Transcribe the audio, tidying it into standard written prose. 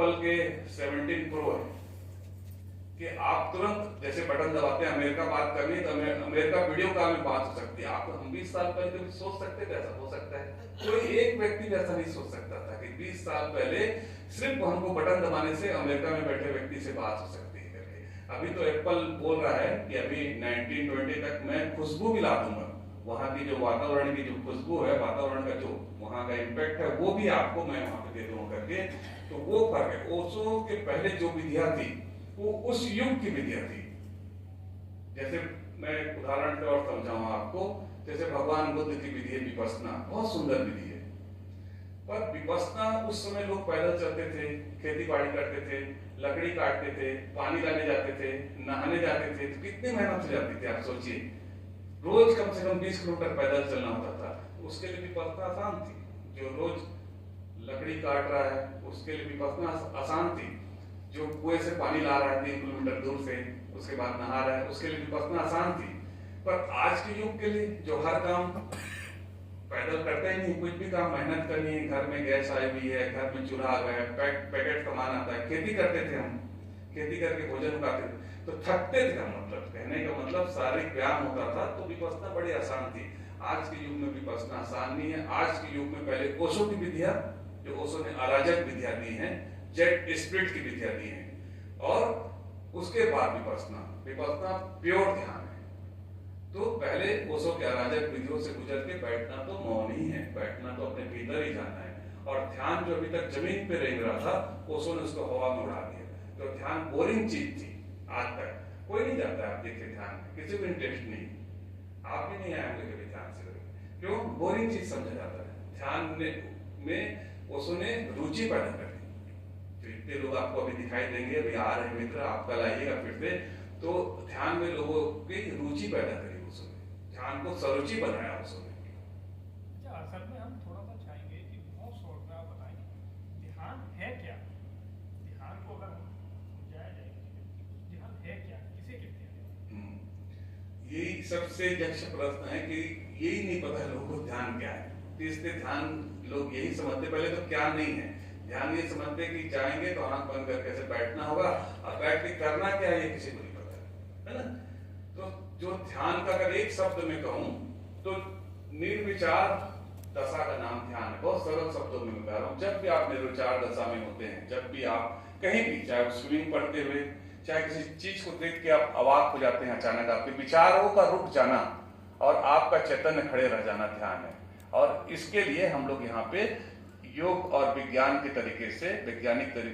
Apple के 17 pro है कि आप तुरंत जैसे बटन दबाते हैं अमेरिका बात करनी तो अमेरिका वीडियो कॉल में बात हो सकती है। आप हम 20 साल पहले कभी सोच सकते थे ऐसा हो सकता है? कोई एक व्यक्ति भी ऐसा नहीं सोच सकता था कि 20 साल पहले सिर्फ हमको बटन दबाने से अमेरिका में बैठे व्यक्ति से बात हो सकती है करके। अभी तो एप्पल बोल रहा है कि अभी 1920 तक मैं खुशबू भी ला दूंगा, वहां की जो वातावरण की जो खुशबू है, वातावरण का जो वहां का इम्पैक्ट है वो भी आपको मैं वहां पे दे दूंगा करके। तो वो फर्क है। ओशो के पहले जो विधियां थी वो उस युग की विधियां थी। जैसे मैं उदाहरण से और समझाऊं आपको, जैसे भगवान बुद्ध की विधि है विपश्यना, बहुत सुंदर विधि है। पर विपश्यना उस समय लोग पैदल चलते थे, खेती बाड़ी करते थे, लकड़ी काटते थे, पानी लाने जाते थे, नहाने जाते थे, तो कितनी मेहनत हो जाती थी आप सोचिए। रोज कम से कम 20 किलोमीटर पैदल चलना होता था। उसके लिए विपश्यना आसान थी। जो रोज लकड़ी काट रहा है उसके लिए विपश्यना आसान थी। जो कुएं से पानी ला रहा है 3 किलोमीटर दूर से, उसके बाद नहा रहा है, उसके लिए विपश्यना आसान थी। पर आज के युग के लिए जो हर काम पैदल करते ही नहीं, कुछ भी काम मेहनत करनी है, घर में गैस आई हुई है, घर में चूल्हा आ गया, पैकेट सामान आता है, खेती करते थे हम, खेती करके भोजन उगाते थे तो थकते थे हम। मतलब कहने का मतलब शारीरिक व्यायाम होता था तो विपश्यना बड़ी आसान थी। आज के युग में विपश्यना आसान नहीं है। आज के युग में पहले ओशो की विधियां, जो ओशो ने अराजक विधियां दी हैं, जेट स्पिरिट की विधियां दी हैं, और उसके बाद विपश्यना प्योर ध्यान है। तो पहले ओशो के अराजक विधियों से गुजर के बैठना तो मौन ही है, बैठना तो अपने भीतर ही जाना है। और ध्यान जो अभी तक जमीन पे रेंग रहा था, ओशो ने उसको हवा में उड़ा दिया। तो ध्यान बोरिंग चीज थी, आज तक कोई नहीं जाता है। आप देखिए ध्यान में किसी को इंटरेस्ट नहीं, आप भी नहीं आएंगे कभी ध्यान से, क्यों? बोरिंग चीज समझा जाता है। ध्यान में ओशो ने रुचि पैदा कर दी। तो इतने लोग आपको अभी दिखाई देंगे, अभी आ रहे मित्र, आप कल आइएगा फिर से। तो ध्यान में लोगों की रुचि पैदा करी ओशो ने, ध्यान को सरुचि बनाया ओशो ने। अच्छा, असल में हम थोड़ा सा चाहेंगे कि बहुत शॉर्ट में आप बताएं ध्यान है क्या? ध्यान को अगर हम समझाया जाए, ध्यान है क्या, किसे कहते हैं? यही सबसे यक्ष प्रश्न है कि यही नहीं पता लोगों को ध्यान क्या है। तो इसलिए ध्यान लोग यही समझते, पहले तो क्या नहीं है ध्यान, ये समझते कि जाएंगे तो आंख बंद करके ऐसे बैठना होगा, और बैठ के करना क्या है ये किसी को नहीं पता है ना। तो जो ध्यान का अगर एक शब्द में कहूं तो निर्विचार दशा का नाम ध्यान है। बहुत सरल शब्दों में बता रहा हूं। जब भी आप निर्विचार दशा में होते हैं, जब भी आप कहीं भी, चाहे स्विमिंग पढ़ते हुए, चाहे किसी चीज को देख के आप अवाक हो जाते हैं, अचानक आपके विचारों का रुक जाना और आपका चैतन्य खड़े रह जाना ध्यान है। और इसके लिए हम लोग यहाँ पे योग और विज्ञान के तरीके से, वैज्ञानिक तरीके